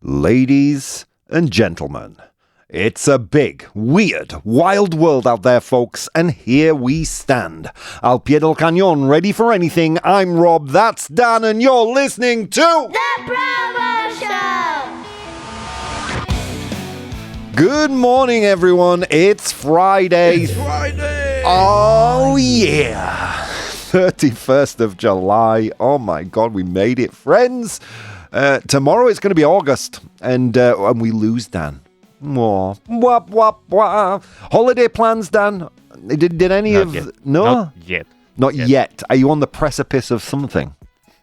Ladies and gentlemen, it's a big, weird, wild world out there, folks, and here we stand. Al pie del cañón, ready for anything. I'm Rob, that's Dan, and you're listening to... The ProBoh Show! Good morning, everyone. It's Friday. It's Friday! Oh, yeah. 31st of July. Oh, my God, we made it, friends. Tomorrow it's going to be August, and we lose Dan. Wah, wah, wah, wah. Holiday plans, Dan? Did any Not of... yet. No? Not yet. Not yet. Are you on the precipice of something?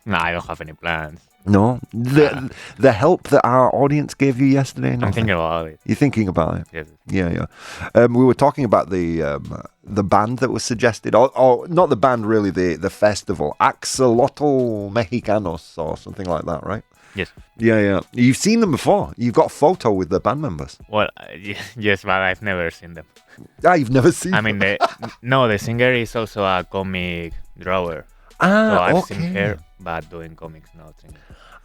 No, I don't have any plans. No? The help that our audience gave you yesterday? I'm thinking about it. You're thinking about it? Yes. Yeah. We were talking about the band that was suggested, or not the band really, the festival, Axolotl Mexicanos or something like that, right? Yes. Yeah. You've seen them before. You've got a photo with the band members. Well, yes, but I've never seen them. You've never seen I them? mean, the singer is also a comic drawer. So Ah, I've okay. seen her, but doing comics, not singing.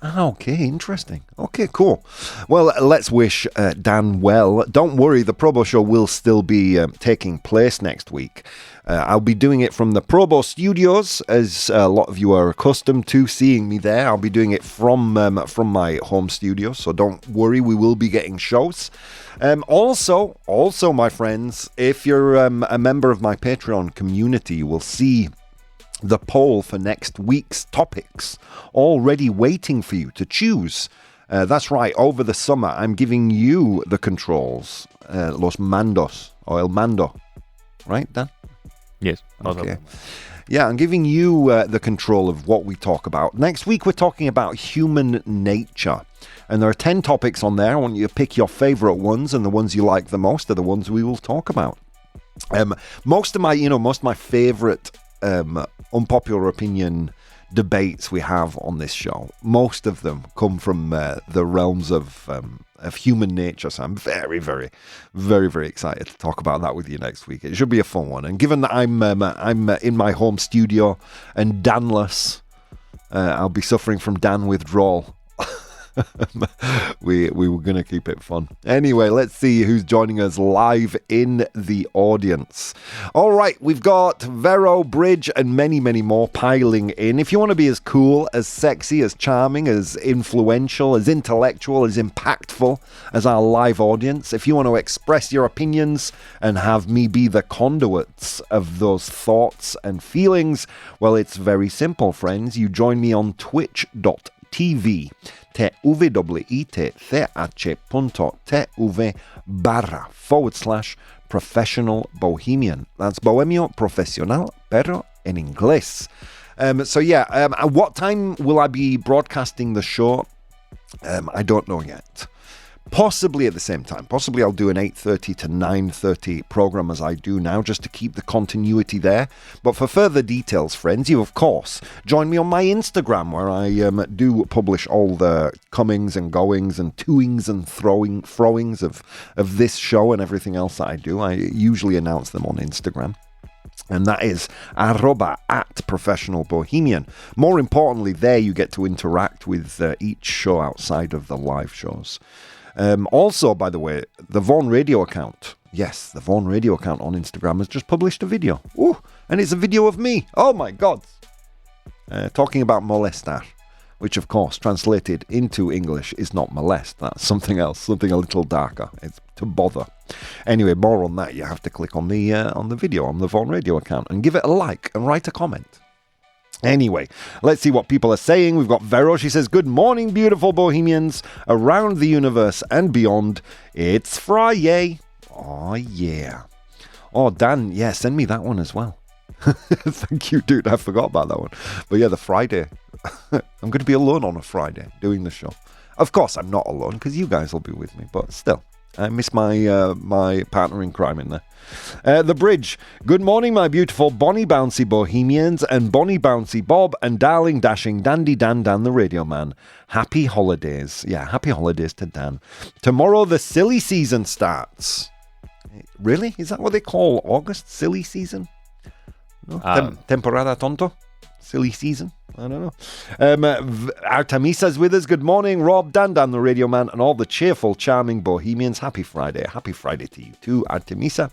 Okay, interesting. Okay, cool. Well, let's wish Dan well. Don't worry, the ProBoh Show will still be taking place next week. I'll be doing it from the ProBoh Studios, as a lot of you are accustomed to seeing me there. I'll be doing it from my home studio, so don't worry, we will be getting shows. Also, my friends, if you're a member of my Patreon community, you will see the poll for next week's topics already waiting for you to choose. That's right, over the summer, I'm giving you the controls, los mandos, or el mando. Right, Dan? Yes. Okay. Yeah, I'm giving you the control of what we talk about. Next week, we're talking about human nature. And there are 10 topics on there. I want you to pick your favorite ones, and the ones you like the most are the ones we will talk about. Most of my favorite unpopular opinion debates we have on this show, most of them come from the realms of human nature. So I'm very, very, very, very excited to talk about that with you next week. It should be a fun one. And given that I'm in my home studio and Danless, I'll be suffering from Dan withdrawal. we were going to keep it fun. Anyway, let's see who's joining us live in the audience. All right, we've got Vero, Bridge, and many, many more piling in. If you want to be as cool, as sexy, as charming, as influential, as intellectual, as impactful as our live audience, if you want to express your opinions and have me be the conduits of those thoughts and feelings, well, it's very simple, friends. You join me on twitch.tv twitch.tv/professional bohemian. That's bohemio profesional, pero en inglés. What time will I be broadcasting the show? I don't know yet. Possibly at the same time. Possibly I'll do an 8:30 to 9:30 program as I do now, just to keep the continuity there. But for further details, friends, you, of course, join me on my Instagram, where I do publish all the comings and goings and toings and throwings of this show and everything else that I do. I usually announce them on Instagram. And that is @professionalbohemian. More importantly, there you get to interact with each show outside of the live shows. Also, by the way, the Vaughan Radio account. Yes, the Vaughan Radio account on Instagram has just published a video. Ooh, and it's a video of me. Oh my God. Talking about molestar, which of course translated into English is not molest. That's something else, something a little darker. It's to bother. Anyway, more on that. You have to click on the video on the Vaughan Radio account and give it a like and write a comment. Anyway, let's see what people are saying. We've got Vero. She says, good morning, beautiful bohemians around the universe and beyond. It's Friday. Oh, yeah. Oh, Dan, yeah, send me that one as well. Thank you, dude. I forgot about that one. But yeah, the Friday. I'm going to be alone on a Friday doing the show. Of course, I'm not alone because you guys will be with me. But still, I miss my partner in crime in there. The Bridge. Good morning, my beautiful Bonnie Bouncy Bohemians and Bonnie Bouncy Bob and darling dashing dandy Dan the radio man. Happy holidays. Yeah, happy holidays to Dan. Tomorrow the silly season starts. Really? Is that what they call August? Silly season? No? Temporada tonto? Silly season? I don't know. Artemisa's with us. Good morning, Rob, Dan, the radio man, and all the cheerful, charming Bohemians. Happy Friday. Happy Friday to you too, Artemisa.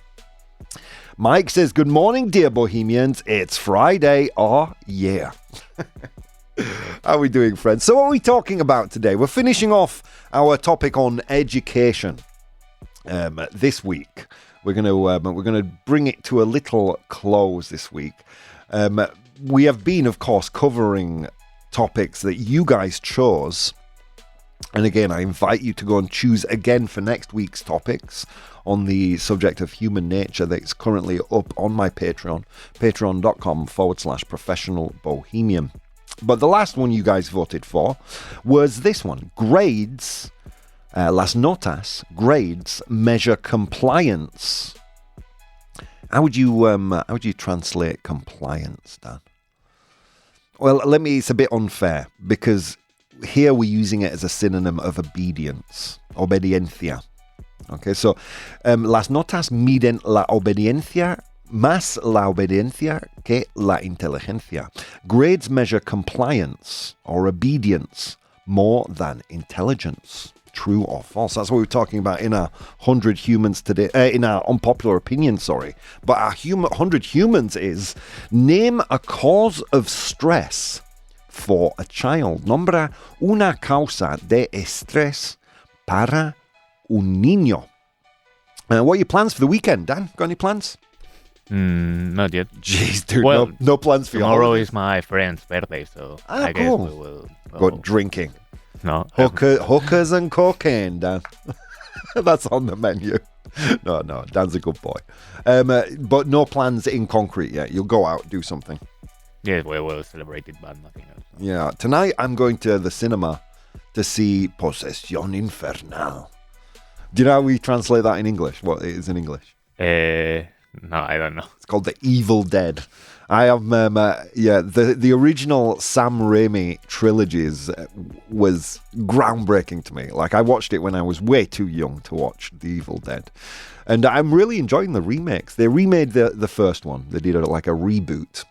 Mike says, good morning, dear Bohemians. It's Friday. Oh, yeah. How are we doing, friends? So what are we talking about today? We're finishing off our topic on education this week. We're going to bring it to a little close this week. We have been, of course, covering topics that you guys chose. And again, I invite you to go and choose again for next week's topics on the subject of human nature that's currently up on my Patreon, patreon.com/professional bohemian. But the last one you guys voted for was this one. Grades, las notas, grades measure compliance. How would you translate compliance, Dan? Well, it's a bit unfair because here we're using it as a synonym of obedience, obediencia. Okay, so las notas miden la obediencia más la obediencia que la inteligencia. Grades measure compliance or obedience more than intelligence. True or false? That's what we're talking about in our 100 humans today, in our unpopular opinion, sorry. But our 100 humans is, name a cause of stress for a child. Nombra una causa de estrés para un niño. What are your plans for the weekend, Dan? Got any plans? Not yet. Jeez, dude, well, no plans for you. Tomorrow is my friend's birthday, so I guess cool. we will Go drinking. No. Hookers and cocaine, Dan. That's on the menu. No, Dan's a good boy. But no plans in concrete yet. You'll go out, do something. Yes, we will celebrate it, but nothing else. Yeah, tonight I'm going to the cinema to see Posesión Infernal. Do you know how we translate that in English? What it is in English? No, I don't know. It's called The Evil Dead. I have, the original Sam Raimi trilogies was groundbreaking to me. Like, I watched it when I was way too young to watch The Evil Dead. And I'm really enjoying the remakes. They remade the first one. They did a reboot.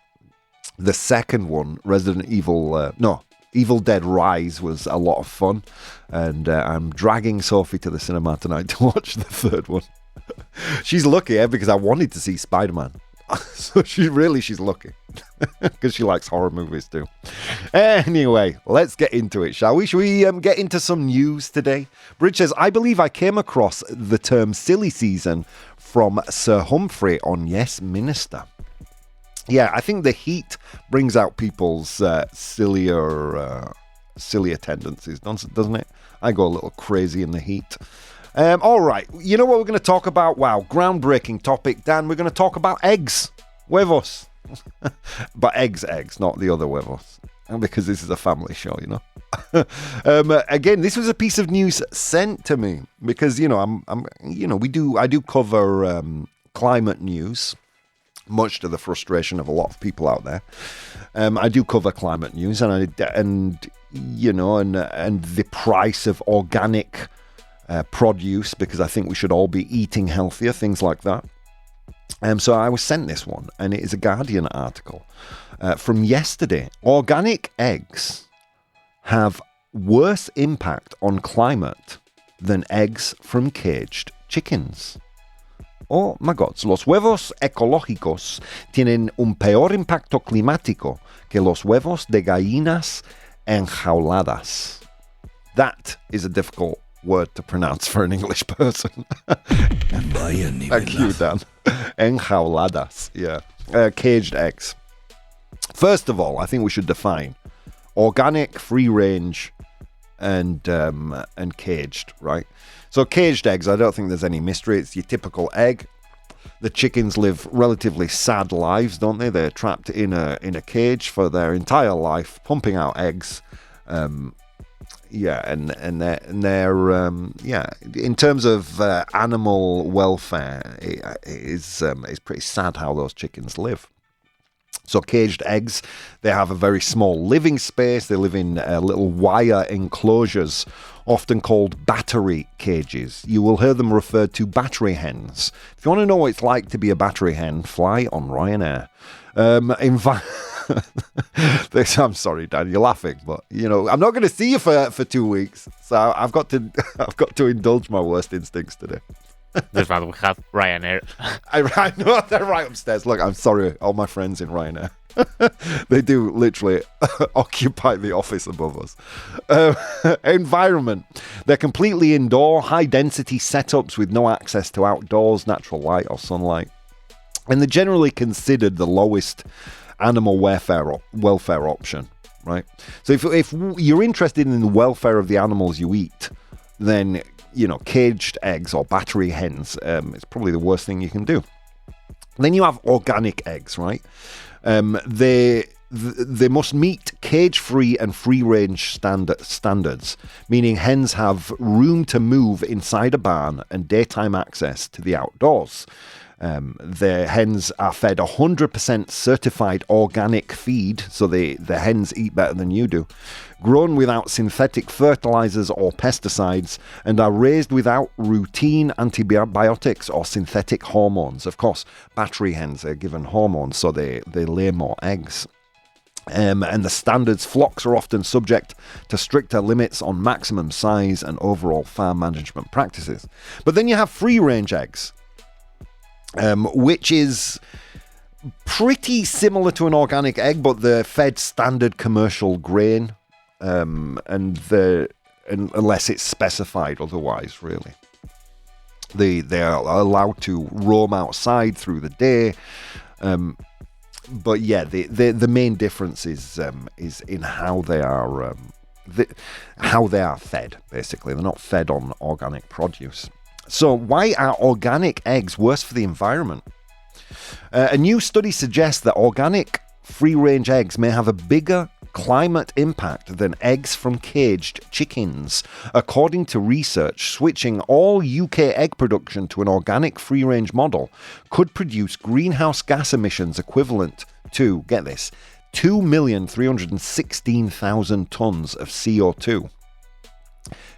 The second one, Evil Dead Rise, was a lot of fun. And I'm dragging Sophie to the cinema tonight to watch the third one. She's lucky, because I wanted to see Spider-Man. So she's lucky. Because she likes horror movies too. Anyway, let's get into it, shall we? Should we get into some news today? Bridge says, I believe I came across the term silly season from Sir Humphrey on Yes Minister. Yeah, I think the heat brings out people's sillier tendencies, doesn't it? I go a little crazy in the heat. All right, you know what we're going to talk about? Wow, groundbreaking topic, Dan. We're going to talk about eggs, huevos. But eggs, not the other huevos, because this is a family show, you know. Again, this was a piece of news sent to me because I do cover climate news, much to the frustration of a lot of people out there. I do cover climate news, and the price of organic produce, because I think we should all be eating healthier, things like that. So I was sent this one, and it is a Guardian article from yesterday. Organic eggs have worse impact on climate than eggs from caged chickens. Oh my God, los huevos ecológicos tienen un peor impacto climático que los huevos de gallinas enjauladas. That is a difficult word to pronounce for an English person. Thank you, Dan. Enjauladas, yeah. Caged eggs. First of all, I think we should define organic, free range, and caged, right? So caged eggs, I don't think there's any mystery. It's your typical egg. The chickens live relatively sad lives, don't they? They're trapped in a cage for their entire life, pumping out eggs. Yeah, and they're in terms of animal welfare, it is pretty sad how those chickens live. So caged eggs, they have a very small living space. They live in little wire enclosures, often called battery cages. You will hear them referred to battery hens. If you want to know what it's like to be a battery hen, fly on Ryanair. I'm sorry, Dan, you're laughing, but I'm not going to see you for 2 weeks, so I've got to indulge my worst instincts today. That's why we have Ryanair. I know they're right upstairs. Look, I'm sorry, all my friends in Ryanair. They do literally occupy the office above us. Environment. They're completely indoor, high-density setups with no access to outdoors, natural light or sunlight. And they're generally considered the lowest animal welfare option, right? So if you're interested in the welfare of the animals you eat, then, caged eggs or battery hens is probably the worst thing you can do. Then you have organic eggs, right? They must meet cage-free and free-range standards, meaning hens have room to move inside a barn and daytime access to the outdoors. The hens are fed 100% certified organic feed, so the hens eat better than you do, grown without synthetic fertilizers or pesticides, and are raised without routine antibiotics or synthetic hormones. Of course, battery hens are given hormones, so they lay more eggs. And the standards flocks are often subject to stricter limits on maximum size and overall farm management practices. But then you have free-range eggs, which is pretty similar to an organic egg, but they're fed standard commercial grain, unless it's specified otherwise, really. They are allowed to roam outside through the day, but yeah, the main difference is in how they are fed. Basically, they're not fed on organic produce. So why are organic eggs worse for the environment? A new study suggests that organic free-range eggs may have a bigger climate impact than eggs from caged chickens. According to research, switching all UK egg production to an organic free-range model could produce greenhouse gas emissions equivalent to, get this, 2,316,000 tonnes of CO2.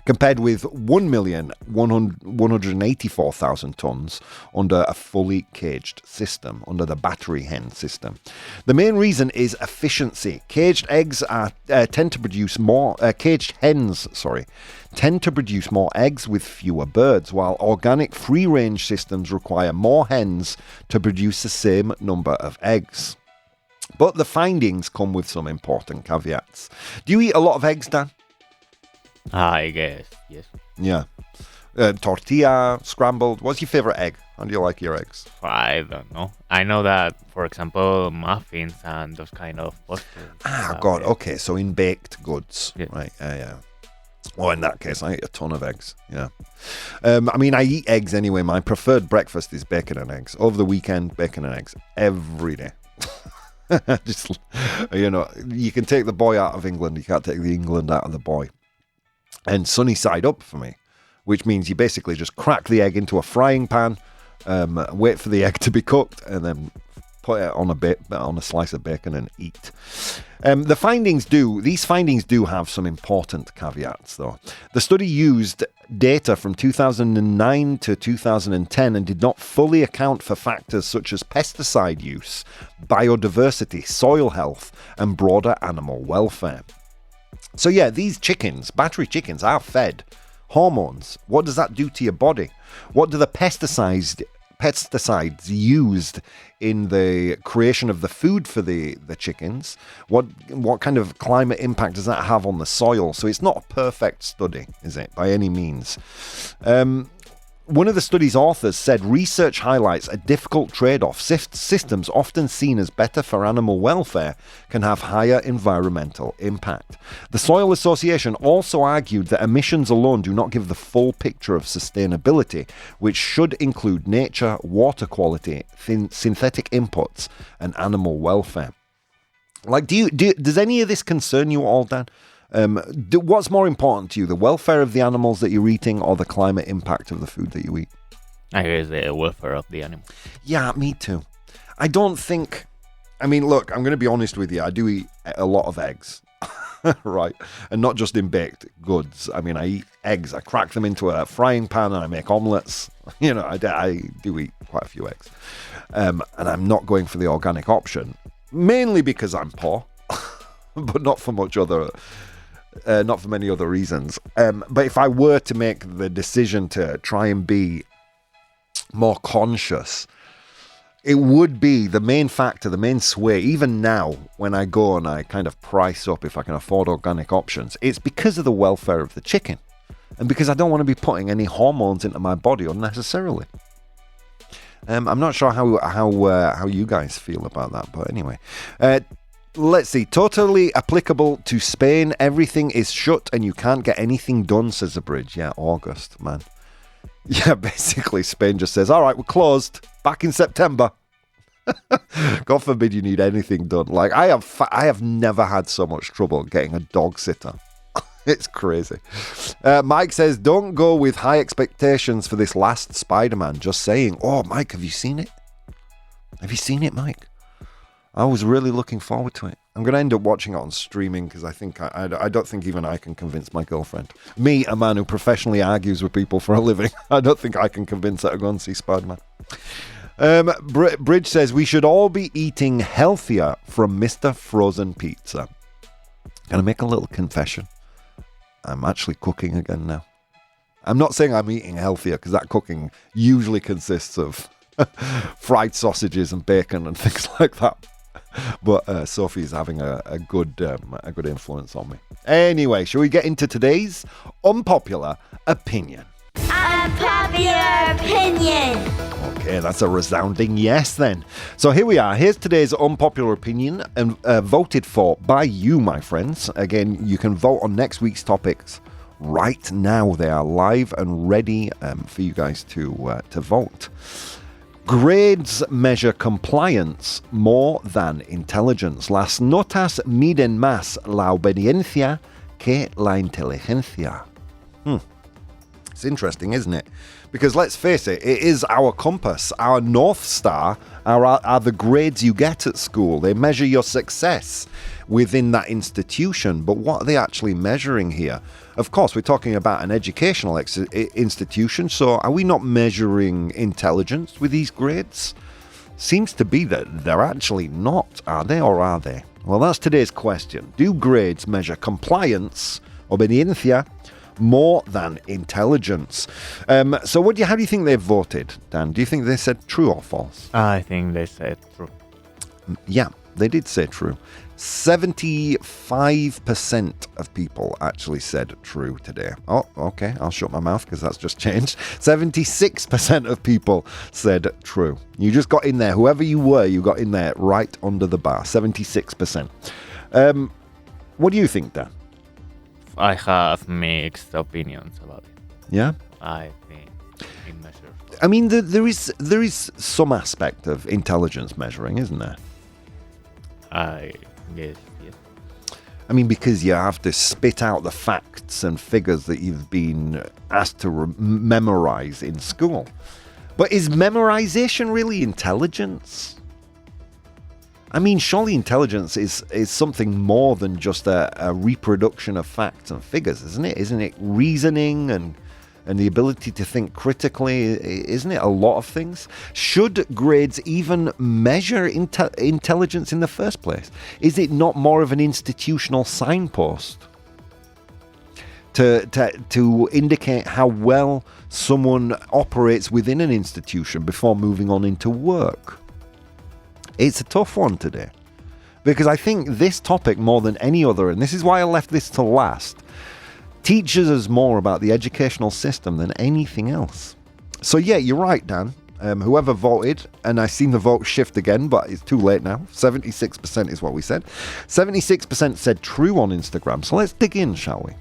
Compared with 1,184,000 tonnes under a fully caged system, under the battery hen system. The main reason is efficiency. Caged hens tend to produce more eggs with fewer birds, while organic free-range systems require more hens to produce the same number of eggs. But the findings come with some important caveats. Do you eat a lot of eggs, Dan? I guess, yes. Yeah. Tortilla, scrambled. What's your favorite egg? How do you like your eggs? I don't know. I know that, for example, muffins and those kind of pastries. God. Okay, so in baked goods. Yeah. Right, yeah. Well, in that case, I eat a ton of eggs, yeah. I eat eggs anyway. My preferred breakfast is bacon and eggs. Over the weekend, bacon and eggs. Every day. Just, you can take the boy out of England. You can't take the England out of the boy. And sunny side up for me, which means you basically just crack the egg into a frying pan, wait for the egg to be cooked, and then put it on a slice of bacon and eat. These findings do have some important caveats, though. The study used data from 2009 to 2010 and did not fully account for factors such as pesticide use, biodiversity, soil health, and broader animal welfare. So yeah, these battery chickens, are fed hormones. What does that do to your body? What do the pesticides used in the creation of the food for the chickens? What kind of climate impact does that have on the soil? So it's not a perfect study, is it, by any means? One of the study's authors said research highlights a difficult trade-off. Systems often seen as better for animal welfare can have higher environmental impact. The Soil Association also argued that emissions alone do not give the full picture of sustainability, which should include nature, water quality, synthetic inputs, and animal welfare. Does any of this concern you all, Dan? What's more important to you, the welfare of the animals that you're eating or the climate impact of the food that you eat? I guess the welfare of the animal. Yeah, me too. I don't think... look, I'm going to be honest with you. I do eat a lot of eggs, right? And not just in baked goods. I eat eggs. I crack them into a frying pan and I make omelettes. I do eat quite a few eggs. And I'm not going for the organic option. mainly because I'm poor, but not for many other reasons. But if I were to make the decision to try and be more conscious, it would be the main factor, the main sway, even now when I go and I kind of price up if I can afford organic options, it's because of the welfare of the chicken and because I don't want to be putting any hormones into my body unnecessarily. I'm not sure how you guys feel about that, but anyway. Let's see. Totally applicable to Spain. Everything is shut and you can't get anything done, says the bridge. Yeah, August, man. Yeah, basically Spain just says, all right, we're closed. Back in September. God forbid you need anything done. Like, I have never had so much trouble getting a dog sitter. It's crazy. Mike says, don't go with high expectations for this last Spider-Man. Just saying. Oh, Mike, have you seen it? Have you seen it, Mike? I was really looking forward to it. I'm going to end up watching it on streaming because I think I don't think even I can convince my girlfriend. Me, a man who professionally argues with people for a living, I don't think I can convince her to go and see Spider-Man. Bridge says, we should all be eating healthier from Mr. Frozen Pizza. Can I make a little confession? I'm actually cooking again now. I'm not saying I'm eating healthier because that cooking usually consists of fried sausages and bacon and things like that. But Sophie's having a good influence on me. Anyway, shall we get into today's unpopular opinion? Unpopular opinion. Okay, that's a resounding yes then. So here we are. Here's today's unpopular opinion, and voted for by you, my friends. Again, you can vote on next week's topics right now. They are live and ready for you guys to vote. Grades measure compliance more than intelligence. Las notas miden más la obediencia que la inteligencia. It's interesting, isn't it? Because let's face it, it is our compass, our North Star are the grades you get at school. They measure your success within that institution. But what are they actually measuring here? Of course, we're talking about an educational institution. So are we not measuring intelligence with these grades? Seems to be that they're actually not, are they, or are they? Well, that's today's question. Do grades measure compliance, obediencia, more than intelligence? So how do you think they voted, Dan? Do you think they said true or false? I think they said true. Yeah, they did say true. 75% of people actually said true today. Oh, okay, I'll shut my mouth because that's just changed. 76% of people said true. You just got in there. Whoever you were, you got in there right under the bar. 76%. What do you think, Dan? I have mixed opinions about it. Yeah? I think it measures. I mean, there is some aspect of intelligence measuring, isn't there? I guess, yes. I mean, because you have to spit out the facts and figures that you've been asked to memorize in school. But is memorization really intelligence? I mean, surely intelligence is something more than just a reproduction of facts and figures, isn't it? Isn't it reasoning and the ability to think critically? Isn't it a lot of things? Should grades even measure intelligence in the first place? Is it not more of an institutional signpost to indicate how well someone operates within an institution before moving on into work? It's a tough one today, because I think this topic more than any other, and this is why I left this to last, teaches us more about the educational system than anything else. So yeah, you're right, Dan. Whoever voted, and I've seen the vote shift again, but it's too late now. 76% is what we said. 76% said true on Instagram. So let's dig in, shall we?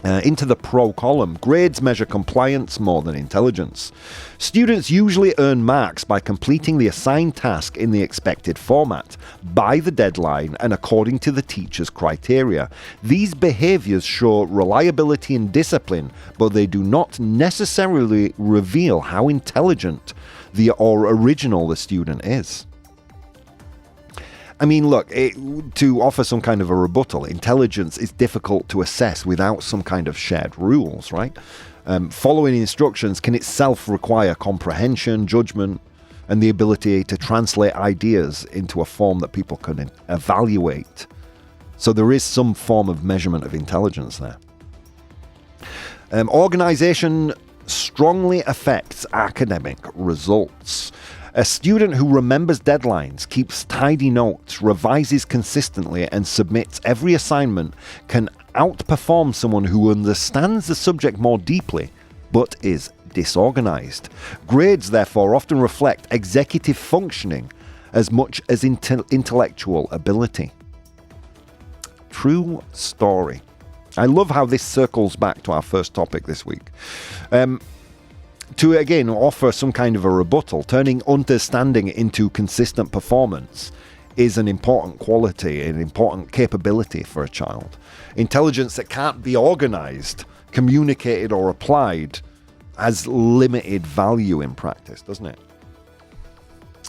Into the pro column. Grades measure compliance more than intelligence. Students usually earn marks by completing the assigned task in the expected format, by the deadline, and according to the teacher's criteria. These behaviors show reliability and discipline, but they do not necessarily reveal how intelligent or original the student is. I mean, look, to offer some kind of a rebuttal, intelligence is difficult to assess without some kind of shared rules, right? Following instructions can itself require comprehension, judgment, and the ability to translate ideas into a form that people can evaluate. So there is some form of measurement of intelligence there. Organization strongly affects academic results. A student who remembers deadlines, keeps tidy notes, revises consistently, and submits every assignment can outperform someone who understands the subject more deeply, but is disorganized. Grades, therefore, often reflect executive functioning as much as intellectual ability. True story. I love how this circles back to our first topic this week. To again offer some kind of a rebuttal, turning understanding into consistent performance is an important quality, an important capability for a child. Intelligence that can't be organized, communicated, or applied has limited value in practice, doesn't it?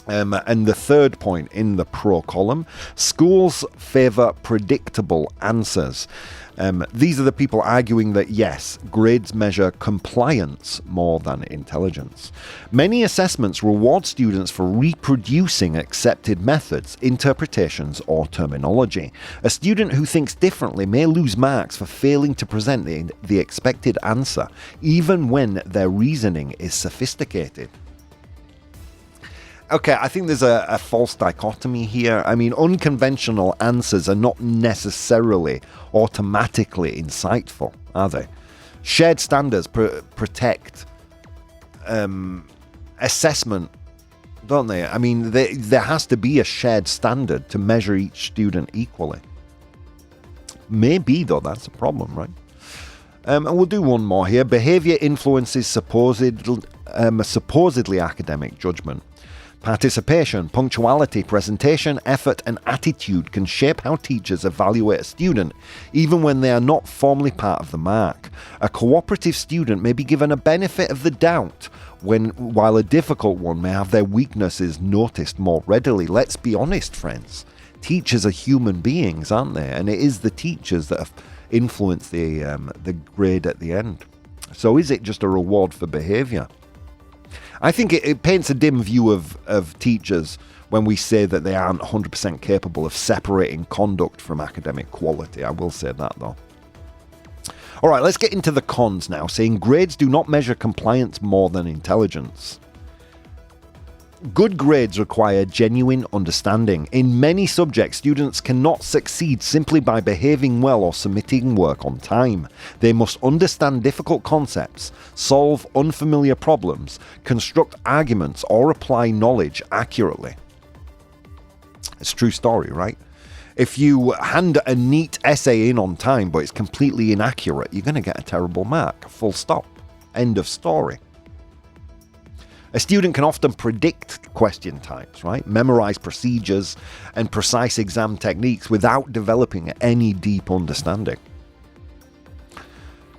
And the third point in the pro column, schools favor predictable answers. These are the people arguing that yes, grades measure compliance more than intelligence. Many assessments reward students for reproducing accepted methods, interpretations, or terminology. A student who thinks differently may lose marks for failing to present the expected answer, even when their reasoning is sophisticated. Okay, I think there's a false dichotomy here. I mean, unconventional answers are not necessarily automatically insightful, are they? Shared standards protect assessment, don't they? I mean, there has to be a shared standard to measure each student equally. Maybe, though, that's a problem, right? And we'll do one more here. Behavior influences supposedly academic judgment. Participation, punctuality, presentation, effort, and attitude can shape how teachers evaluate a student, even when they are not formally part of the mark. A cooperative student may be given a benefit of the doubt, while a difficult one may have their weaknesses noticed more readily. Let's be honest, friends. Teachers are human beings, aren't they? And it is the teachers that have influenced the grade at the end. So is it just a reward for behavior? I think it paints a dim view of teachers when we say that they aren't 100% capable of separating conduct from academic quality. I will say that, though. All right, let's get into the cons now, saying grades do not measure compliance more than intelligence. Good grades require genuine understanding. In many subjects, students cannot succeed simply by behaving well or submitting work on time. They must understand difficult concepts, solve unfamiliar problems, construct arguments, or apply knowledge accurately. It's a true story, right? If you hand a neat essay in on time, but it's completely inaccurate, you're going to get a terrible mark. Full stop. End of story. A student can often predict question types, right? Memorize procedures and precise exam techniques without developing any deep understanding.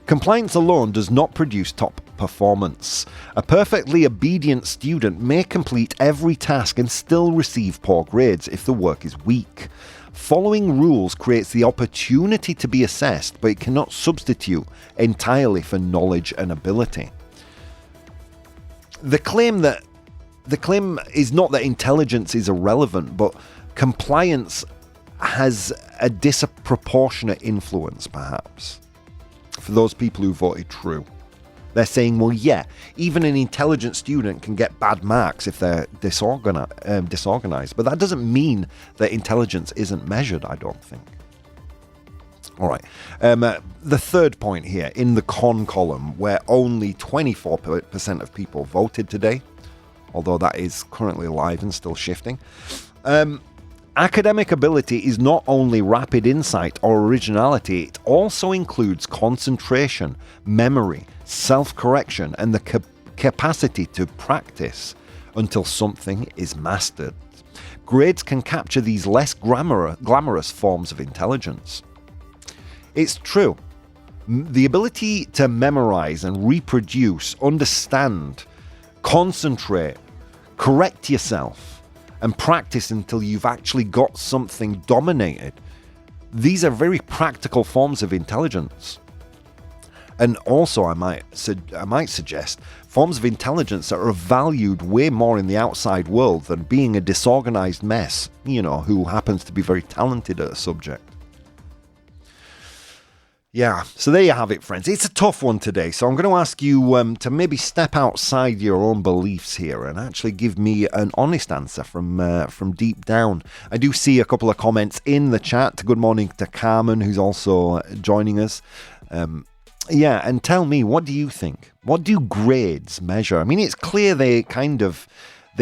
Compliance alone does not produce top performance. A perfectly obedient student may complete every task and still receive poor grades if the work is weak. Following rules creates the opportunity to be assessed, but it cannot substitute entirely for knowledge and ability. The claim is not that intelligence is irrelevant, but compliance has a disproportionate influence, perhaps, for those people who voted true. They're saying, well, yeah, even an intelligent student can get bad marks if they're disorganized, but that doesn't mean that intelligence isn't measured, I don't think. All right. The third point here in the con column, where only 24% of people voted today, although that is currently live and still shifting. Academic ability is not only rapid insight or originality, it also includes concentration, memory, self-correction, and the capacity to practice until something is mastered. Grades can capture these less glamorous forms of intelligence. It's true. The ability to memorize and reproduce, understand, concentrate, correct yourself, and practice until you've actually got something dominated. These are very practical forms of intelligence. And also, I might suggest forms of intelligence that are valued way more in the outside world than being a disorganized mess, who happens to be very talented at a subject. Yeah, so there you have it, friends. It's a tough one today, so I'm going to ask you to maybe step outside your own beliefs here and actually give me an honest answer from deep down. I do see a couple of comments in the chat. Good morning to Carmen, who's also joining us. And tell me, what do you think? What do grades measure? I mean, it's clear they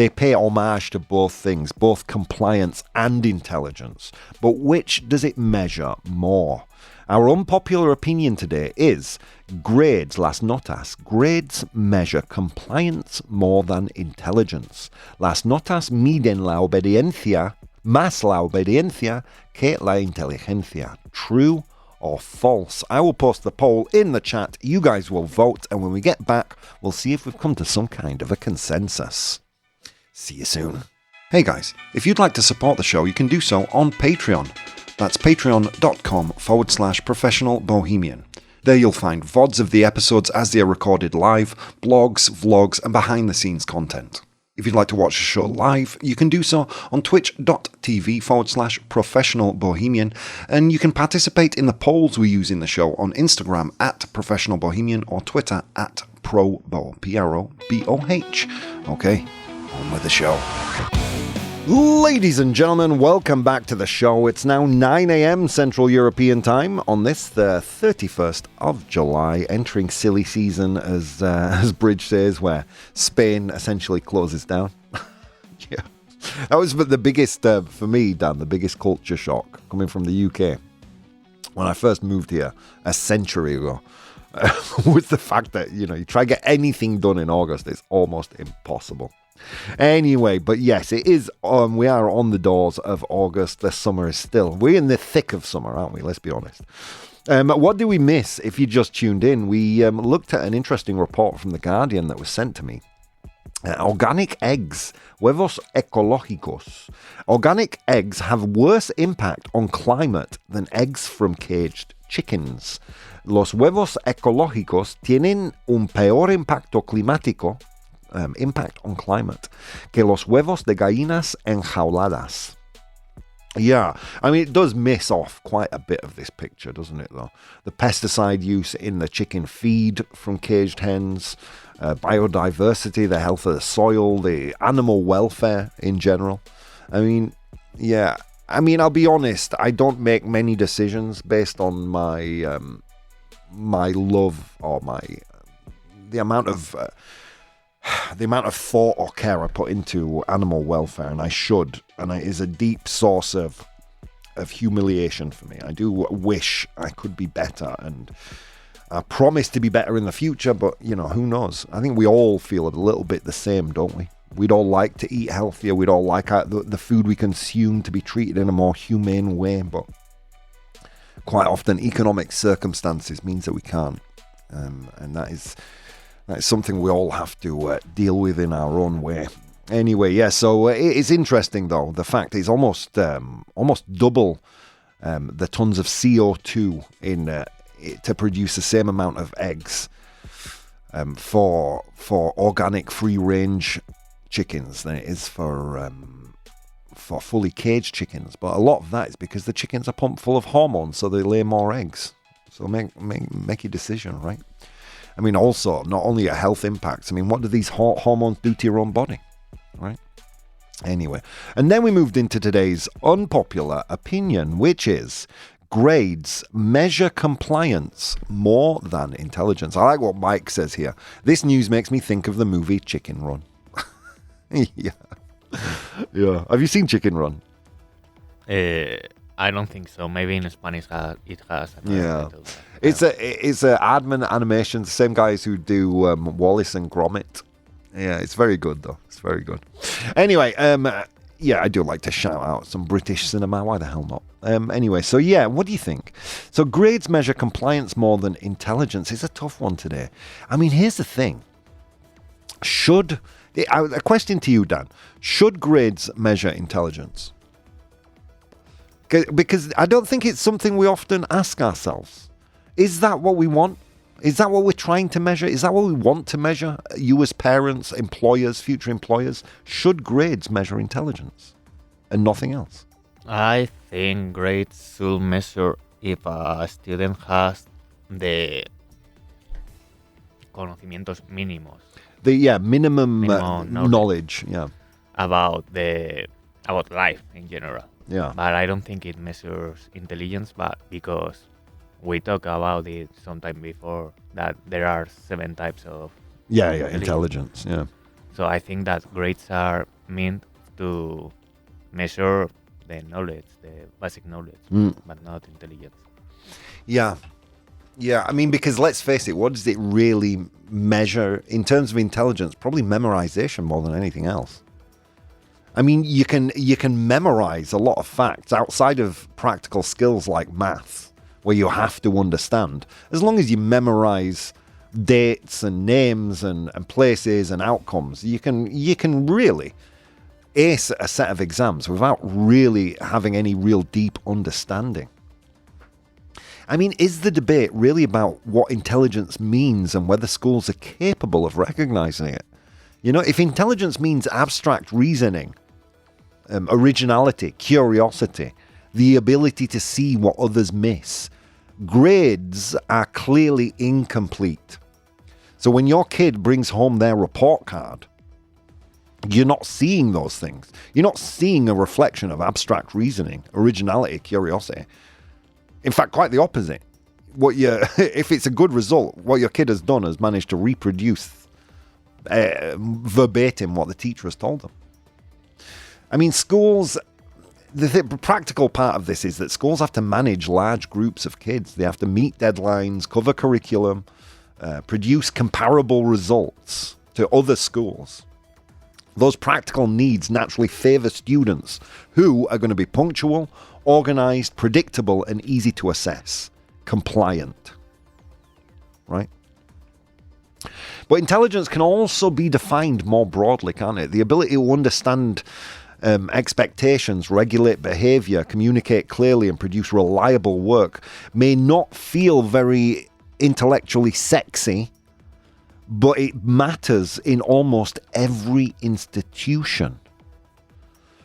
pay homage to both things, both compliance and intelligence. But which does it measure more? Our unpopular opinion today is grades, las notas. Grades measure compliance more than intelligence. Las notas miden la obediencia, más la obediencia que la inteligencia. True or false? I will post the poll in the chat. You guys will vote, and when we get back, we'll see if we've come to some kind of a consensus. See you soon. Hey guys, if you'd like to support the show, you can do so on Patreon. That's patreon.com/professional bohemian. There you'll find VODs of the episodes as they are recorded live, blogs, vlogs, and behind-the-scenes content. If you'd like to watch the show live, you can do so on twitch.tv/professional bohemian, and you can participate in the polls we use in the show on Instagram @professional bohemian or Twitter @ProBoh, PROBOH. Okay, on with the show. Ladies and gentlemen, welcome back to the show. It's now 9 a.m. Central European Time on this, the 31st of July, entering silly season, as Bridge says, where Spain essentially closes down. Yeah, that was the biggest, for me, Dan, the biggest culture shock coming from the UK. When I first moved here a century ago, was the fact that, you try to get anything done in August, it's almost impossible. Anyway, but yes, it is. We are on the doors of August. The summer is we're in the thick of summer, aren't we? Let's be honest. What do we miss if you just tuned in? We looked at an interesting report from The Guardian that was sent to me. Organic eggs, huevos ecológicos. Organic eggs have worse impact on climate than eggs from caged chickens. Los huevos ecológicos tienen un peor impacto climático impact on climate que los huevos de gallinas enjauladas. Yeah, I mean, it does miss off quite a bit of this picture, doesn't it, though? The pesticide use in the chicken feed from caged hens, biodiversity, the health of the soil, the animal welfare in general. I mean, yeah, I'll be honest, I don't make many decisions based on my my love or the amount of thought or care I put into animal welfare, and I should, and it is a deep source of humiliation for me. I do wish I could be better, and I promise to be better in the future, but, who knows? I think we all feel a little bit the same, don't we? We'd all like to eat healthier, we'd all like the food we consume to be treated in a more humane way, but quite often economic circumstances means that we can't, and that's something we all have to deal with in our own way. Anyway, yeah, so it's interesting, though, the fact is almost double the tons of CO2 to produce the same amount of eggs for organic free-range chickens than it is for fully caged chickens. But a lot of that is because the chickens are pumped full of hormones, so they lay more eggs. So make your decision, right? I mean, also, not only your health impacts, what do these hormones do to your own body, right? Anyway, and then we moved into today's unpopular opinion, which is grades measure compliance more than intelligence. I like what Mike says here. This news makes me think of the movie Chicken Run. Yeah. Have you seen Chicken Run? I don't think so. Maybe in Spanish it has. Yeah. It's a Adman Animations, the same guys who do Wallace and Gromit. Yeah, it's very good though. It's very good. Anyway, I do like to shout out some British cinema. Why the hell not? Anyway, so yeah, what do you think? So grades measure compliance more than intelligence. It's a tough one today. Here's the thing. A question to you, Dan. Should grades measure intelligence? Because I don't think it's something we often ask ourselves. Is that what we want? Is that what we're trying to measure? Is that what we want to measure? You as parents, employers, future employers, should grades measure intelligence and nothing else? I think grades should measure if a student has the conocimientos mínimos The minimum Minimum knowledge. Yeah, about life in general. yeah. But I don't think it measures intelligence, but because we talked about it sometime before that there are 7 types of Yeah, intelligence. Yeah. So I think that grades are meant to measure the knowledge, the basic knowledge, but not intelligence. Yeah. Yeah, I mean, because let's face it, what does it really measure in terms of intelligence? Probably memorization more than anything else. I mean, you can memorize a lot of facts outside of practical skills like maths, where you have to understand. As long as you memorize dates and names and places and outcomes, you can really ace a set of exams without really having any real deep understanding. I mean, is the debate really about what intelligence means and whether schools are capable of recognizing it? You know, if intelligence means abstract reasoning, originality, curiosity, the ability to see what others miss, grades are clearly incomplete. So when your kid brings home their report card, you're not seeing those things. You're not seeing a reflection of abstract reasoning, originality, curiosity. In fact, quite the opposite. If it's a good result, what your kid has done is managed to reproduce verbatim what the teacher has told them. I mean, schools, the practical part of this is that schools have to manage large groups of kids. They have to meet deadlines, cover curriculum, produce comparable results to other schools. Those practical needs naturally favor students who are going to be punctual, organized, predictable, and easy to assess. Compliant. Right? But intelligence can also be defined more broadly, can't it? The ability to understand expectations, regulate behavior, communicate clearly, and produce reliable work may not feel very intellectually sexy, but it matters in almost every institution.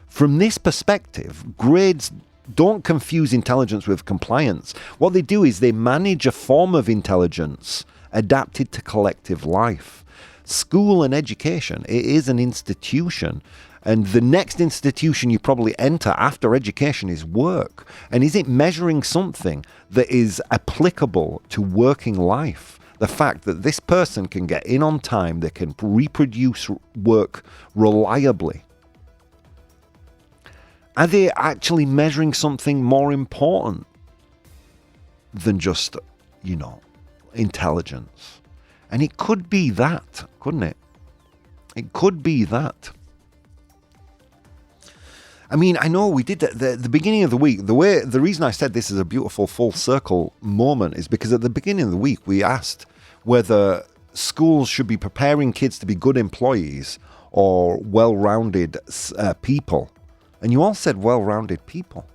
From this perspective, grades don't confuse intelligence with compliance. What they do is they manage a form of intelligence adapted to collective life. School and education, it is an institution. And the next institution you probably enter after education is work. And is it measuring something that is applicable to working life? The fact that this person can get in on time, they can reproduce work reliably. Are they actually measuring something more important than just, intelligence? And it could be that, couldn't it? It could be that. I mean, I know we did at the beginning of the week. The reason I said this is a beautiful full circle moment is because at the beginning of the week we asked whether schools should be preparing kids to be good employees or well-rounded people, and you all said well-rounded people,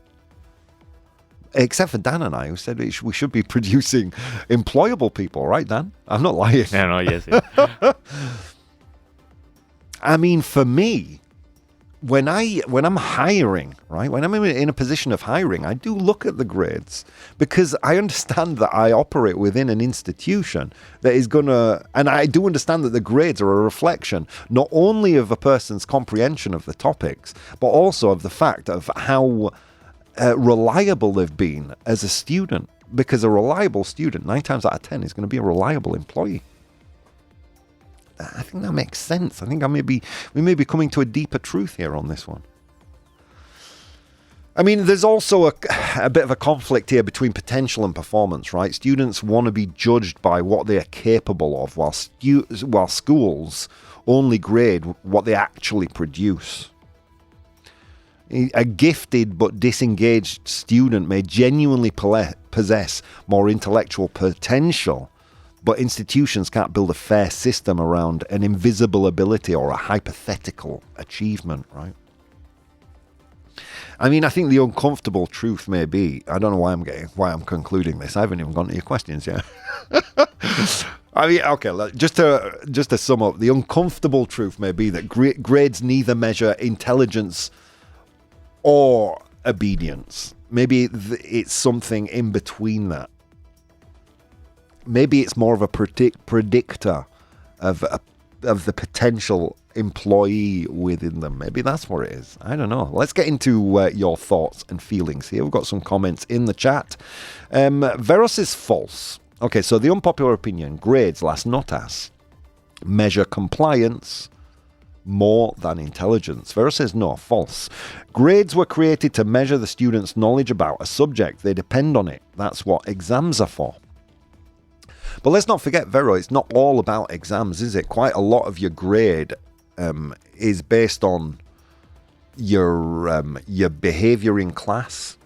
except for Dan and I, who said we should be producing employable people, right, Dan? I'm not lying. No, yes. I mean, for me, when I'm hiring, right, when I'm in a position of hiring, I do look at the grades because I understand that I operate within an institution that is and I do understand that the grades are a reflection not only of a person's comprehension of the topics, but also of the fact of how reliable they've been as a student, because a reliable student 9 times out of 10 is going to be a reliable employee. I think that makes sense. I think we may be coming to a deeper truth here on this one. I mean, there's also a bit of a conflict here between potential and performance, right? Students want to be judged by what they are capable of, while schools only grade what they actually produce. A gifted but disengaged student may genuinely possess more intellectual potential, but institutions can't build a fair system around an invisible ability or a hypothetical achievement, right? I mean, I think the uncomfortable truth may be, I don't know why I'm concluding this. I haven't even gone to your questions yet. I mean, okay, just to sum up, the uncomfortable truth may be that grades neither measure intelligence or obedience. Maybe it's something in between that. Maybe it's more of a predictor of the potential employee within them. Maybe that's what it is. I don't know. Let's get into your thoughts and feelings here. We've got some comments in the chat. Veros is false. Okay, so the unpopular opinion, grades, last notas, measure compliance more than intelligence. Vera says no, false. Grades were created to measure the student's knowledge about a subject. They depend on it. That's what exams are for. But let's not forget, Vero, it's not all about exams, is it? Quite a lot of your grade is based on your behavior in class,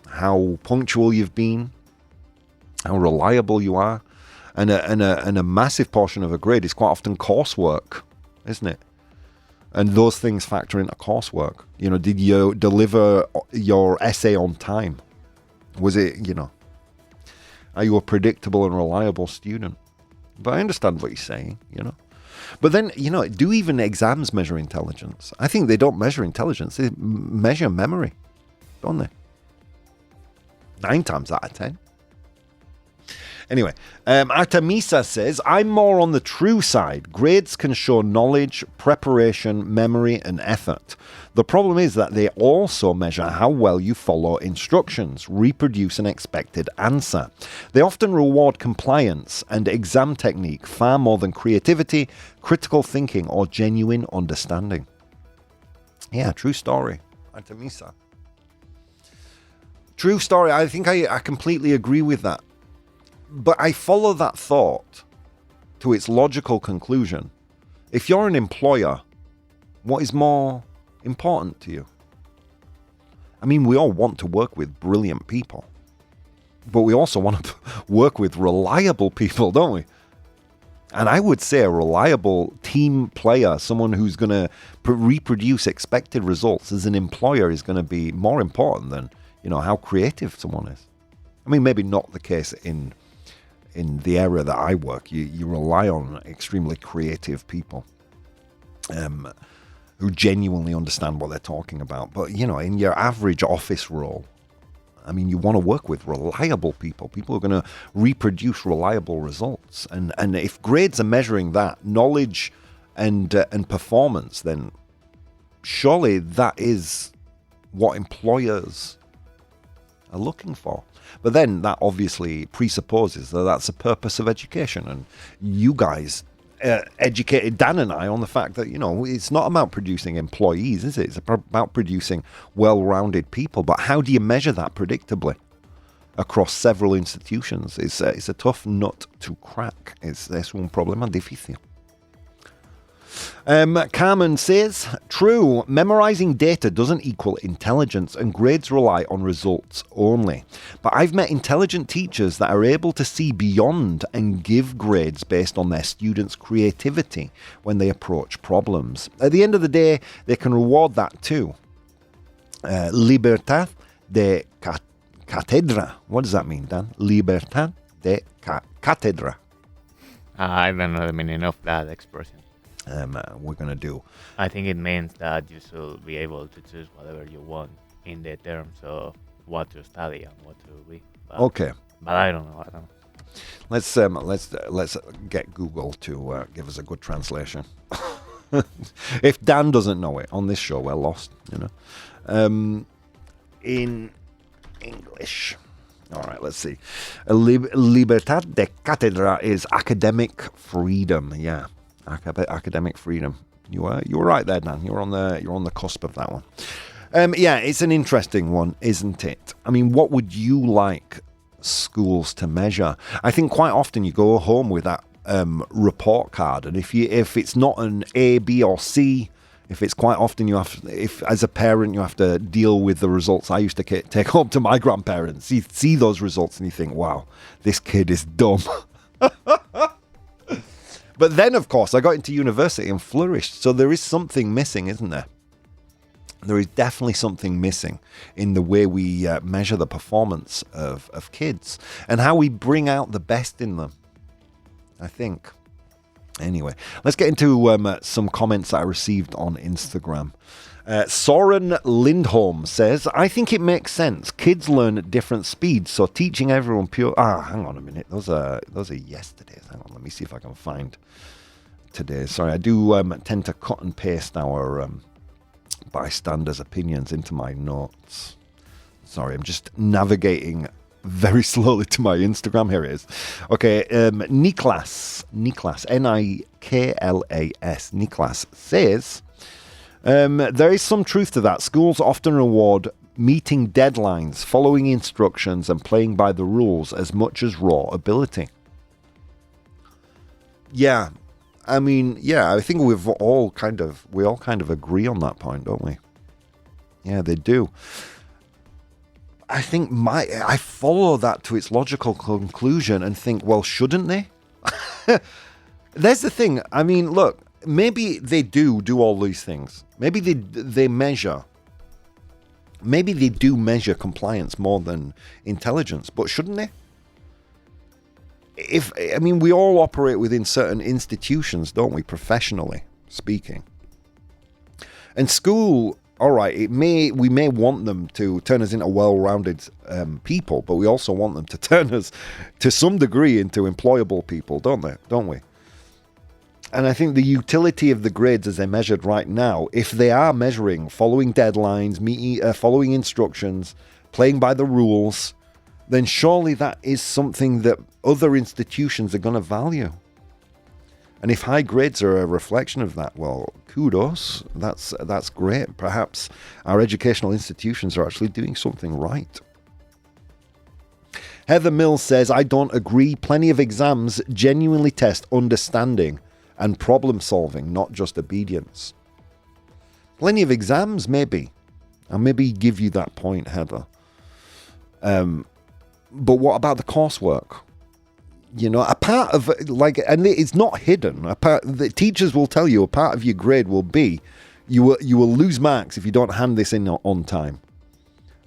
how punctual you've been, how reliable you are, and a massive portion of a grade is quite often coursework, isn't it? And those things factor into coursework. You know, did you deliver your essay on time? Was it, you know, are you a predictable and reliable student? But I understand what you're saying, you know. But then, you know, do even exams measure intelligence? I think they don't measure intelligence. They measure memory, don't they? 9 times out of 10. Anyway, Artemisa says, I'm more on the true side. Grades can show knowledge, preparation, memory, and effort. The problem is that they also measure how well you follow instructions, reproduce an expected answer. They often reward compliance and exam technique far more than creativity, critical thinking, or genuine understanding. Yeah, true story. Artemisa. True story. I think I completely agree with that. But I follow that thought to its logical conclusion. If you're an employer, what is more important to you? I mean, we all want to work with brilliant people, but we also want to work with reliable people, don't we? And I would say a reliable team player, someone who's going to reproduce expected results as an employer, is going to be more important than, you know, how creative someone is. I mean, maybe not the case in the area that I work. You rely on extremely creative people who genuinely understand what they're talking about. But, you know, in your average office role, I mean, you want to work with reliable people who are going to reproduce reliable results. And if grades are measuring that, knowledge and performance, then surely that is what employers are looking for. But then that obviously presupposes that that's the purpose of education. And you guys educated Dan and I on the fact that, you know, it's not about producing employees, is it? It's about producing well-rounded people. But how do you measure that predictably across several institutions? It's a tough nut to crack. Es un problema difícil. Carmen says, true, memorizing data doesn't equal intelligence and grades rely on results only. But I've met intelligent teachers that are able to see beyond and give grades based on their students' creativity when they approach problems. At the end of the day, they can reward that too. Libertad de cátedra. What does that mean, Dan? Libertad de cátedra. I don't know the meaning of that expression. We're going to do. I think it means that you should be able to choose whatever you want in the terms of what to study and what to read. Okay. But I don't know. Let's get Google to give us a good translation. If Dan doesn't know it on this show, we're lost, you know. In English. All right, let's see. Libertad de cátedra is academic freedom. Yeah. Academic freedom. You were right there, Dan. You're on the cusp of that one. Yeah, it's an interesting one, isn't it? I mean, what would you like schools to measure? I think quite often you go home with that report card, and if it's not an A, B, or C, if it's quite often if as a parent you have to deal with the results I used to take home to my grandparents. You see those results and you think, wow, this kid is dumb. But then, of course, I got into university and flourished. So there is something missing, isn't there? There is definitely something missing in the way we measure the performance of kids and how we bring out the best in them, I think. Anyway, let's get into some comments that I received on Instagram. Soren Lindholm says, I think it makes sense. Kids learn at different speeds, so teaching everyone pure... hang on a minute. Those are yesterday's. Hang on, let me see if I can find today. Sorry, I do tend to cut and paste our bystanders' opinions into my notes. Sorry, I'm just navigating very slowly to my Instagram. Here it is. Okay, Niklas, Niklas, Niklas says... there is some truth to that. Schools often reward meeting deadlines, following instructions, and playing by the rules as much as raw ability. Yeah, I mean, I think we all kind of agree on that point, don't we? Yeah, they do. I think I follow that to its logical conclusion and think, well, shouldn't they? There's the thing. I mean, look. Maybe they do all these things. Maybe they measure. Maybe they do measure compliance more than intelligence, but shouldn't they? We all operate within certain institutions, don't we, professionally speaking. And school, all right, we may want them to turn us into well-rounded people, but we also want them to turn us, to some degree, into employable people, don't we? And I think the utility of the grades as they're measured right now, if they are measuring following deadlines, following instructions, playing by the rules, then surely that is something that other institutions are going to value. And if high grades are a reflection of that, well, kudos, that's great. Perhaps our educational institutions are actually doing something right. Heather Mills says, I don't agree. Plenty of exams genuinely test understanding and problem solving, not just obedience. Plenty of exams, maybe. I'll maybe give you that point, Heather. But what about the coursework? A part of, and it's not hidden. The teachers will tell you a part of your grade will be, you will lose marks if you don't hand this in on time.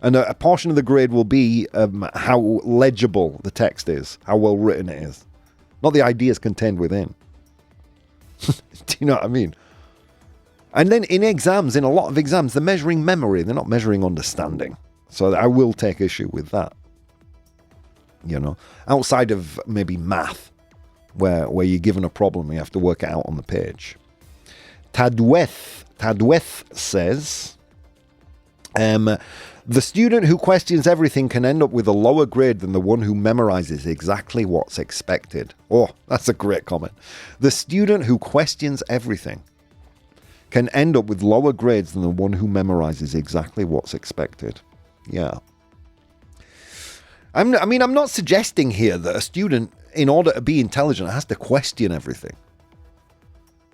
And a portion of the grade will be how legible the text is, how well written it is. Not the ideas contained within. Do you know what I mean? And then in a lot of exams, they're measuring memory. They're not measuring understanding. So I will take issue with that. Outside of maybe math, where you're given a problem, you have to work it out on the page. Tadweth says, the student who questions everything can end up with a lower grade than the one who memorizes exactly what's expected. Oh, that's a great comment. The student who questions everything can end up with lower grades than the one who memorizes exactly what's expected. Yeah. I'm not suggesting here that a student, in order to be intelligent, has to question everything.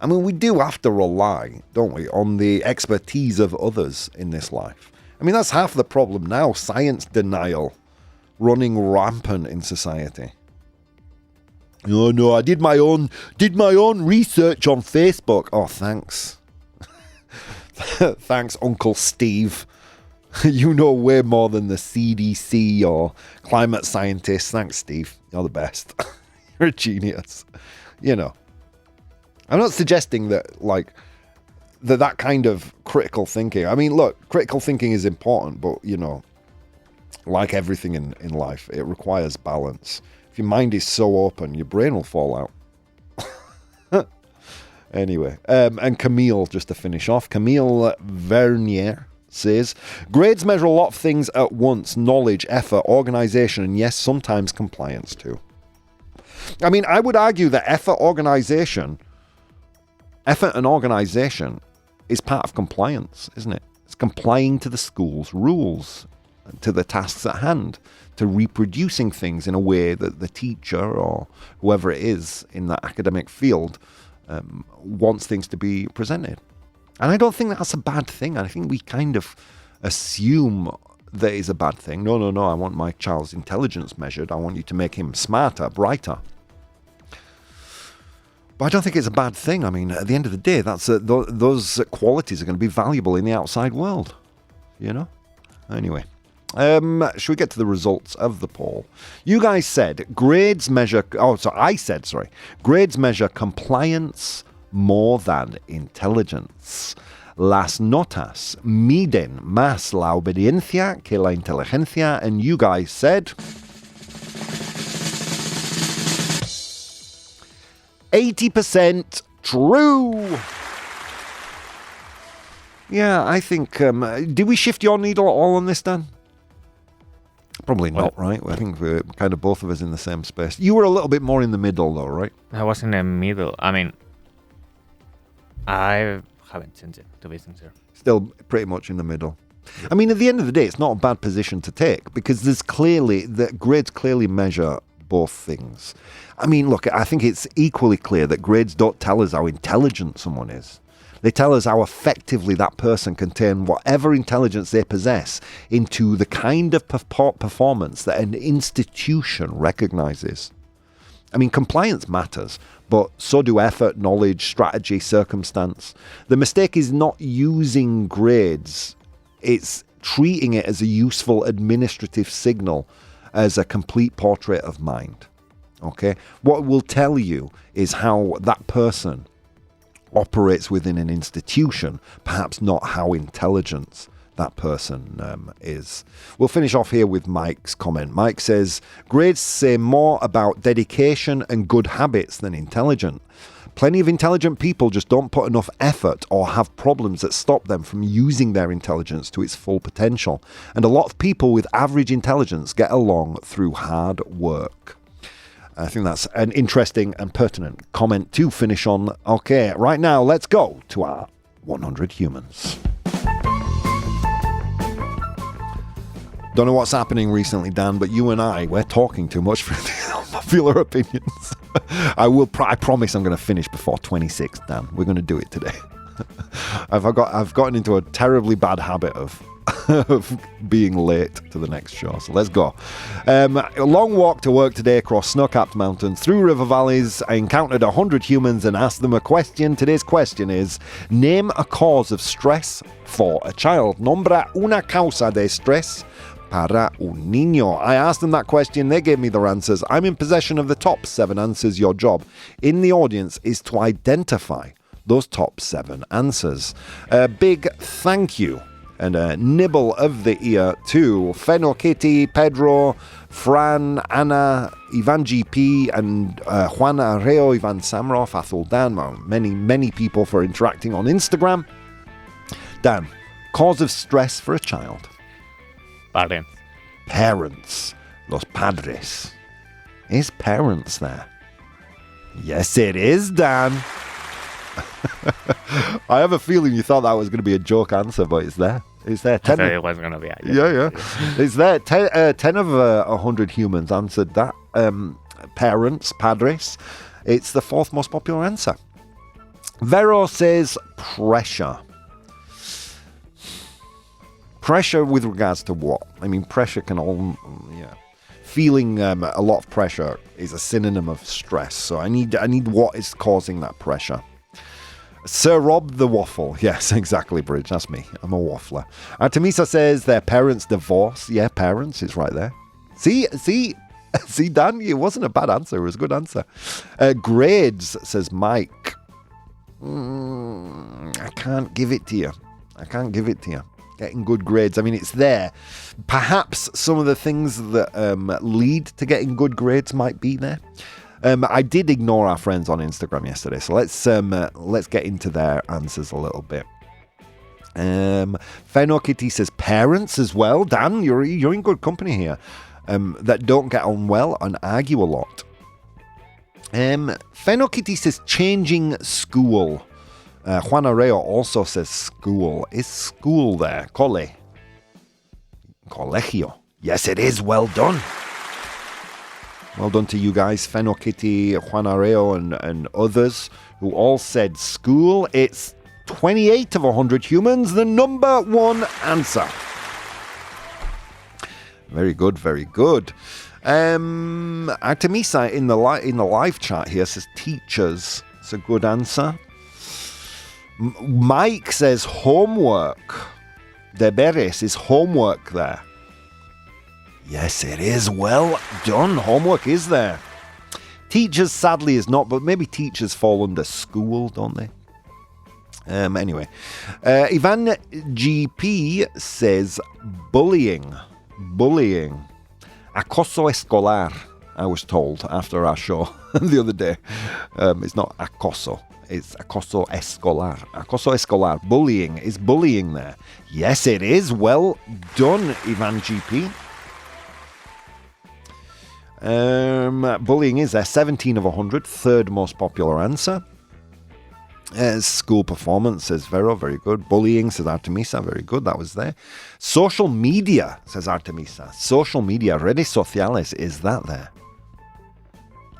We do have to rely, don't we, on the expertise of others in this life. That's half the problem now. Science denial running rampant in society. Oh no, I did my own research on Facebook. Oh, thanks. Thanks, Uncle Steve. You know way more than the CDC or climate scientists. Thanks, Steve. You're the best. You're a genius. I'm not suggesting that, that kind of critical thinking. Look, critical thinking is important, but, like everything in life, it requires balance. If your mind is so open, your brain will fall out. Anyway, and Camille, just to finish off, Camille Vernier says, grades measure a lot of things at once: knowledge, effort, organization, and yes, sometimes compliance too. I would argue that effort and organization is part of compliance, isn't it? It's complying to the school's rules, to the tasks at hand, to reproducing things in a way that the teacher or whoever it is in that academic field wants things to be presented. And I don't think that's a bad thing. I think we kind of assume that is a bad thing. No, I want my child's intelligence measured. I want you to make him smarter, brighter. But I don't think it's a bad thing. I mean, at the end of the day, that's those qualities are going to be valuable in the outside world, you know? Anyway, should we get to the results of the poll? You guys said grades measure... grades measure compliance more than intelligence. Las notas miden más la obediencia que la inteligencia. And you guys said... 80% true. Yeah, I think... did we shift your needle at all on this, Dan? Probably not, right? I think we're kind of both of us in the same space. You were a little bit more in the middle, though, right? I was in the middle. I mean, I haven't changed it, to be sincere. Still pretty much in the middle. I mean, at the end of the day, it's not a bad position to take because the grades clearly measure both things. I mean, look, I think it's equally clear that grades don't tell us how intelligent someone is. They tell us how effectively that person can turn whatever intelligence they possess into the kind of performance that an institution recognizes. I mean, compliance matters, but so do effort, knowledge, strategy, circumstance. The mistake is not using grades. It's treating it as a useful administrative signal, as a complete portrait of mind. Okay? What it will tell you is how that person operates within an institution, perhaps not how intelligent that person is. We'll finish off here with Mike's comment. Mike says, grades say more about dedication and good habits than intelligent. Plenty of intelligent people just don't put enough effort or have problems that stop them from using their intelligence to its full potential. And a lot of people with average intelligence get along through hard work. I think that's an interesting and pertinent comment to finish on. Okay, right now, let's go to our 100 humans. Don't know what's happening recently, Dan, but you and we're talking too much for the unpopular opinions. I promise I'm going to finish before 26, Dan. We're going to do it today. I've gotten into a terribly bad habit of being late to the next show. So let's go. A long walk to work today across snow-capped mountains, through river valleys. I encountered 100 humans and asked them a question. Today's question is, name a cause of stress for a child. Nombra una causa de estrés para un niño. I asked them that question. They gave me their answers. I'm in possession of the top 7 answers. Your job in the audience is to identify those top 7 answers. A big thank you and a nibble of the ear to Feno, Kitty, Pedro, Fran, Anna, Ivan GP, and Juan Arreo, Ivan Samroff, Athol Dan, many people for interacting on Instagram. Dan, cause of stress for a child. Parents. Los padres. Is parents there? Yes, it is, Dan. I have a feeling you thought that was going to be a joke answer, but it's there. It's there. 10 it was going to be. Yeah. It's there. 10 of 100 humans answered that. Parents, padres. It's the 4th most popular answer. Vero says pressure. Pressure with regards to what? I mean, pressure can all... Yeah. Feeling a lot of pressure is a synonym of stress. So I need what is causing that pressure. Sir Rob the Waffle. Yes, exactly, Bridge. That's me. I'm a waffler. Artemisa says their parents divorce. Yeah, parents. It's right there. See, Dan, it wasn't a bad answer. It was a good answer. Grades, says Mike. I can't give it to you. Getting good grades. I mean, it's there. Perhaps some of the things that lead to getting good grades might be there. I did ignore our friends on Instagram yesterday, so let's get into their answers a little bit. Feno Kitty says parents as well. Dan, you're in good company here. That don't get on well and argue a lot. Feno Kitty says changing school. Juan Arreo also says school. Is school there? Colegio. Yes, it is. Well done. Well done to you guys, Feno Kitty, Juan Arreo, and others who all said school. It's 28 of 100 humans, the number 1 answer. Very good, very good. Artemisa in the live chat here says teachers. It's a good answer. Mike says homework. Deberes is homework there. Yes, it is. Well done. Homework is there. Teachers, sadly, is not, but maybe teachers fall under school, don't they? Anyway. Ivan GP says bullying. Bullying. Acoso escolar, I was told after our show the other day. It's not acoso. It's acoso escolar. Acoso escolar. Bullying. Is bullying there? Yes, it is. Well done, Ivan GP. Bullying is there. 17 of 100. Third most popular answer. School performance, says Vero. Very good. Bullying, says Artemisa. Very good. That was there. Social media, says Artemisa. Social media. Redes sociales. Is that there?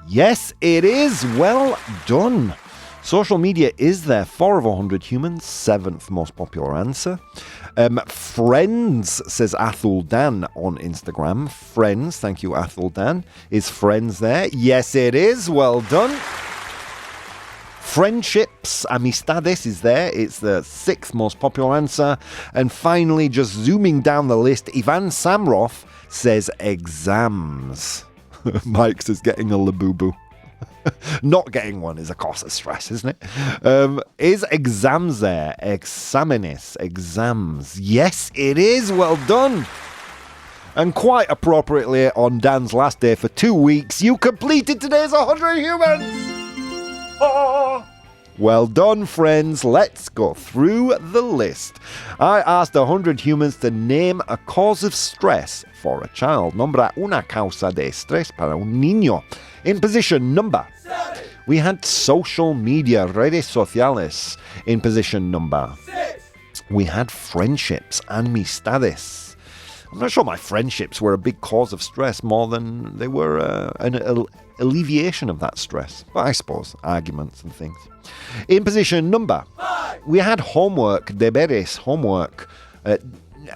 Yes, it is. Well done. Social media is there. 4 of 100 humans. 7th most popular answer. Friends, says Athul Dan on Instagram. Friends, thank you, Athul Dan. Is friends there? Yes, it is. Well done. Friendships, amistades is there. It's the 6th most popular answer. And finally, just zooming down the list, Ivan Samroff says exams. Mike says getting a labubu. Not getting one is a cause of stress, isn't it? Is exams there? Examenes, exams. Yes, it is. Well done. And quite appropriately, on Dan's last day for 2 weeks, you completed today's 100 humans. Oh. Well done, friends. Let's go through the list. I asked 100 humans to name a cause of stress for a child. Nombra una causa de estrés para un niño. In position number 7, we had social media, redes sociales. In position number 6, we had friendships, amistades. I'm not sure my friendships were a big cause of stress more than they were an alleviation of that stress. But I suppose arguments and things. In position number 5, we had homework, deberes, homework.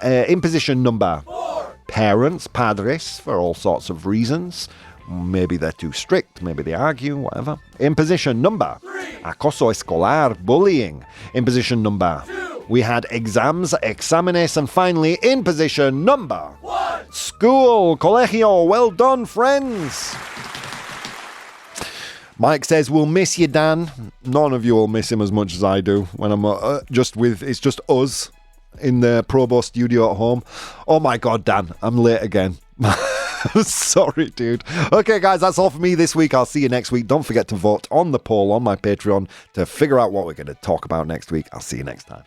In position number 4, parents, padres, for all sorts of reasons. Maybe they're too strict, maybe they argue, whatever. In position number 3, acoso escolar, bullying. In position number 2, we had exams, exámenes, and finally, in position number 1, school, colegio. Well done, friends. Mike says, we'll miss you, Dan. None of you will miss him as much as I do when I'm it's just us in the ProBoh studio at home. Oh my God, Dan, I'm late again. Sorry, dude. Okay, guys, that's all for me this week. I'll see you next week. Don't forget to vote on the poll on my Patreon to figure out what we're going to talk about next week. I'll see you next time.